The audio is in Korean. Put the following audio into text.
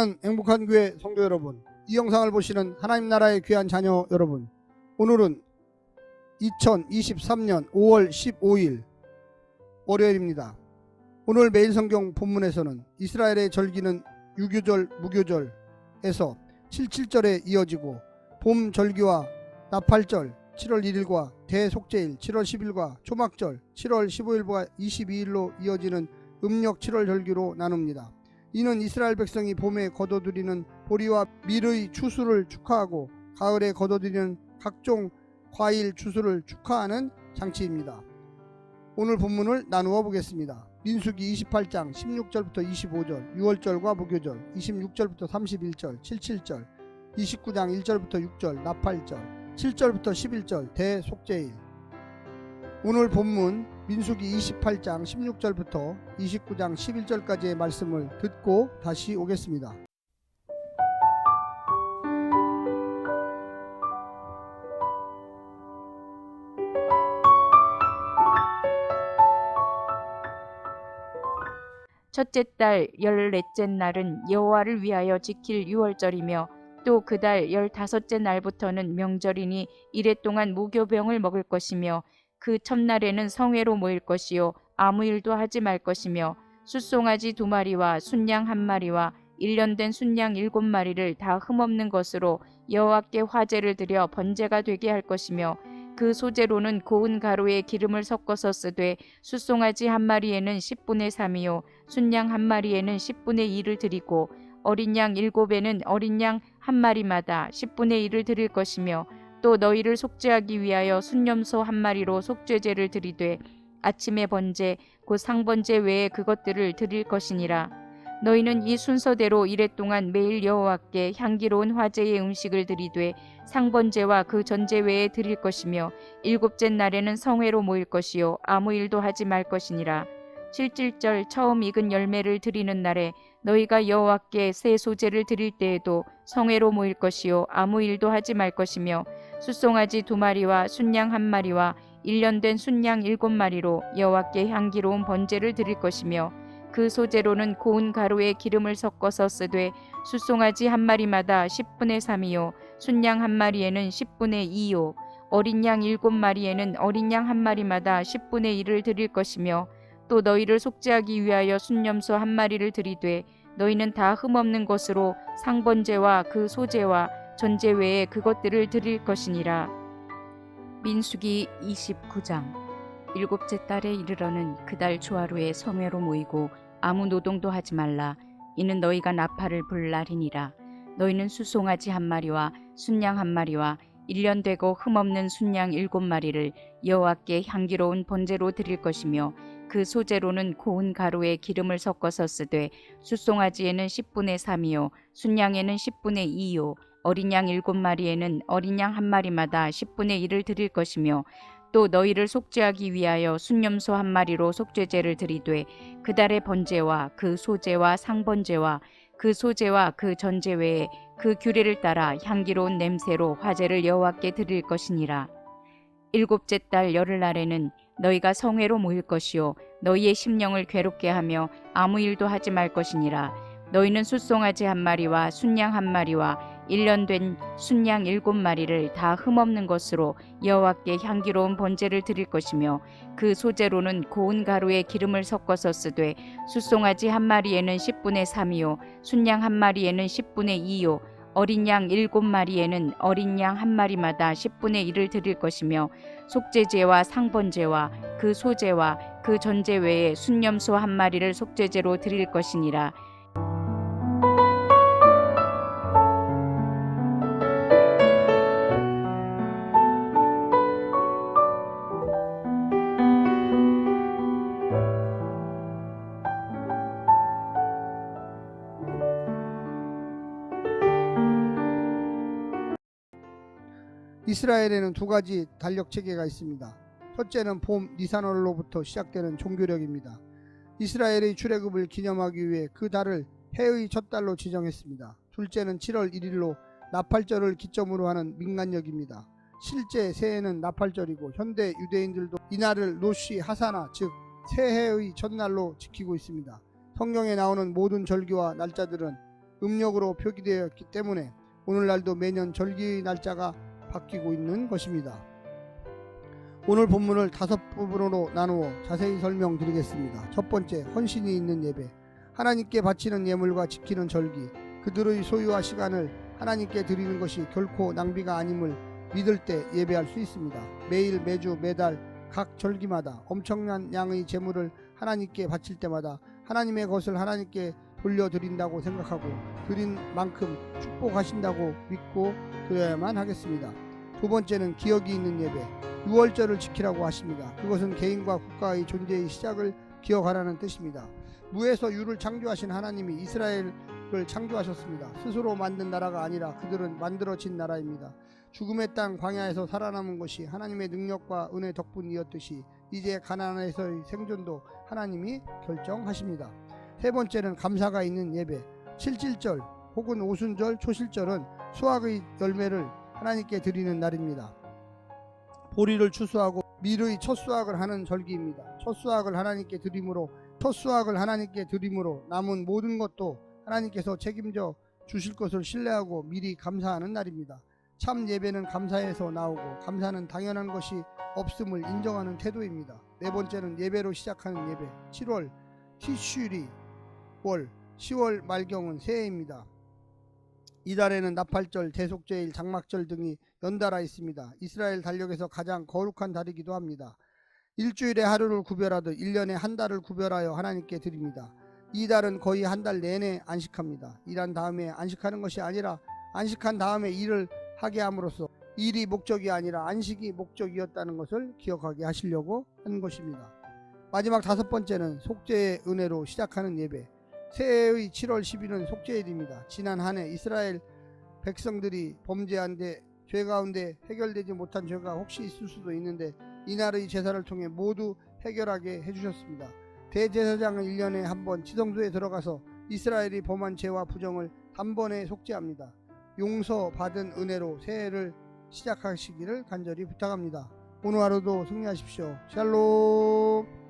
사랑하는 행복한 교회 성도 여러분, 이 영상을 보시는 하나님 나라의 귀한 자녀 여러분, 오늘은 2023년 5월 15일 월요일입니다. 오늘 매일 성경 본문에서는 이스라엘의 절기는 유교절, 무교절에서 77절에 이어지고 봄 절기와 나팔절 7월 1일과 대속죄일 7월 10일과 초막절 7월 15일과 22일로 이어지는 음력 7월 절기로 나눕니다. 이는 이스라엘 백성이 봄에 거둬들이는 보리와 밀의 추수를 축하하고 가을에 거둬들이는 각종 과일 추수를 축하하는 장치입니다. 오늘 본문을 나누어 보겠습니다. 민수기 28장 16절부터 25절, 6월절과 무교절, 26절부터 31절, 77절, 29장 1절부터 6절, 나팔절, 7절부터 11절, 대속죄일. 오늘 본문 민수기 28장 16절부터 29장 11절까지의 말씀을 듣고 다시 오겠습니다. 첫째 달 14째 날은 여호와를 위하여 지킬 유월절이며 또 그 달 15째 날부터는 명절이니 이래 동안 무교병을 먹을 것이며 그 첫날에는 성회로 모일 것이요 아무 일도 하지 말 것이며 숫송아지 2마리와 순양 1마리와 1년 된 순양 7마리를 다 흠없는 것으로 여호와께 화제를 드려 번제가 되게 할 것이며 그 소재로는 고운 가루에 기름을 섞어서 쓰되 숫송아지 1마리에는 10분의 3이요 순양 1마리에는 10분의 2를 드리고 어린 양 7에는 어린 양 1마리마다 10분의 1을 드릴 것이며 또 너희를 속죄하기 위하여 순염소 1마리로 속죄제를 드리되 아침의 번제 곧 상번제 외에 그것들을 드릴 것이니라. 너희는 이 순서대로 이래 동안 매일 여호와께 향기로운 화제의 음식을 드리되 상번제와 그 전제 외에 드릴 것이며 7째 날에는 성회로 모일 것이요 아무 일도 하지 말 것이니라. 7절 처음 익은 열매를 드리는 날에 너희가 여호와께 새 소제를 드릴 때에도 성회로 모일 것이요 아무 일도 하지 말 것이며 숫송아지 2마리와 순양 1마리와 1년 된 순양 7마리로 여호와께 향기로운 번제를 드릴 것이며 그 소재로는 고운 가루에 기름을 섞어서 쓰되 숫송아지 1마리마다 10분의 3이요 순양 1마리에는 10분의 2요 어린 양 7마리에는 어린 양 1마리마다 10분의 1을 드릴 것이며 또 너희를 속죄하기 위하여 순염소 1마리를 드리되 너희는 다 흠없는 것으로 상번제와 그 소제와 전제 외에 그것들을 드릴 것이니라. 민수기 29장 7째 달에 이르러는 그 달 초하루에 성회로 모이고 아무 노동도 하지 말라. 이는 너희가 나팔을 불 날이니라. 너희는 수송아지 1마리와 순양 1마리와 1년 되고 흠없는 순양 7마리를 여호와께 향기로운 번제로 드릴 것이며 그 소재로는 고운 가루에 기름을 섞어서 쓰되 숫송아지에는 10분의 3이요 순양에는 10분의 2요 어린 양 7마리에는 어린 양 1마리마다 10분의 1을 드릴 것이며 또 너희를 속죄하기 위하여 순염소 1마리로 속죄제를 드리되 그 달의 번제와 그 소제와 상번제와 그 소제와 그 전제 외에 그 규례를 따라 향기로운 냄새로 화제를 여호와께 드릴 것이니라. 7째 달 열흘날에는 너희가 성회로 모일 것이요 너희의 심령을 괴롭게 하며 아무 일도 하지 말 것이니라. 너희는 숫송아지 1마리와 순양 1마리와 1년 된 순양 7마리를 다 흠없는 것으로 여호와께 향기로운 번제를 드릴 것이며 그 소재로는 고운 가루에 기름을 섞어서 쓰되 숫송아지 1마리에는 10분의 3이요 순양 1마리에는 10분의 2요 어린 양 7마리에는 어린 양 1마리마다 10분의 1을 드릴 것이며 속죄제와 상번제와 그 소제와 그 전제 외에 순염소 1마리를 속죄제로 드릴 것이니라. 이스라엘에는 2가지 달력 체계가 있습니다. 첫째는 봄 니산월로부터 시작되는 종교력입니다. 이스라엘의 출애굽을 기념하기 위해 그 달을 해의 첫 달로 지정했습니다. 둘째는 7월 1일로 나팔절을 기점으로 하는 민간력입니다. 실제 새해는 나팔절이고 현대 유대인들도 이날을 로쉬 하사나 즉 새해의 첫날로 지키고 있습니다. 성경에 나오는 모든 절기와 날짜들은 음력으로 표기되었기 때문에 오늘날도 매년 절기의 날짜가 바뀌고 있는 것입니다. 오늘 본문을 5부분으로 나누어 자세히 설명드리겠습니다. 첫 번째, 헌신이 있는 예배. 하나님께 바치는 예물과 지키는 절기, 그들의 소유와 시간을 하나님께 드리는 것이 결코 낭비가 아님을 믿을 때 예배할 수 있습니다. 매일, 매주, 매달 각 절기마다 엄청난 양의 제물을 하나님께 바칠 때마다 하나님의 것을 하나님께 돌려드린다고 생각하고 드린 만큼 축복하신다고 믿고 드려야만 하겠습니다. 두 번째는 기억이 있는 예배. 유월절을 지키라고 하십니다. 그것은 개인과 국가의 존재의 시작을 기억하라는 뜻입니다. 무에서 유를 창조하신 하나님이 이스라엘을 창조하셨습니다. 스스로 만든 나라가 아니라 그들은 만들어진 나라입니다. 죽음의 땅 광야에서 살아남은 것이 하나님의 능력과 은혜 덕분이었듯이 이제 가나안에서의 생존도 하나님이 결정하십니다. 세 번째는 감사가 있는 예배. 칠칠절 혹은 오순절, 초실절은 수확의 열매를 하나님께 드리는 날입니다. 보리를 추수하고 밀의 첫 수확을 하는 절기입니다. 첫 수확을 하나님께 드림으로 남은 모든 것도 하나님께서 책임져 주실 것을 신뢰하고 미리 감사하는 날입니다. 참 예배는 감사에서 나오고 감사는 당연한 것이 없음을 인정하는 태도입니다. 네 번째는 예배로 시작하는 예배. 7월 티슈리 월, 10월 말경은 새해입니다. 이달에는 나팔절, 대속제일, 장막절 등이 연달아 있습니다. 이스라엘 달력에서 가장 거룩한 달이기도 합니다. 일주일에 하루를 구별하듯 1년에 한 달을 구별하여 하나님께 드립니다. 이 달은 거의 한 달 내내 안식합니다. 일한 다음에 안식하는 것이 아니라 안식한 다음에 일을 하게 함으로써 일이 목적이 아니라 안식이 목적이었다는 것을 기억하게 하시려고 한 것입니다. 마지막 다섯 번째는 속죄의 은혜로 시작하는 예배. 새해의 7월 10일은 속죄일입니다. 지난 한 해 이스라엘 백성들이 범죄한 데 죄 가운데 해결되지 못한 죄가 혹시 있을 수도 있는데 이날의 제사를 통해 모두 해결하게 해주셨습니다. 대제사장은 1년에 한 번 지성소에 들어가서 이스라엘이 범한 죄와 부정을 단번에 속죄합니다. 용서받은 은혜로 새해를 시작하시기를 간절히 부탁합니다. 오늘 하루도 승리하십시오. 샬롬.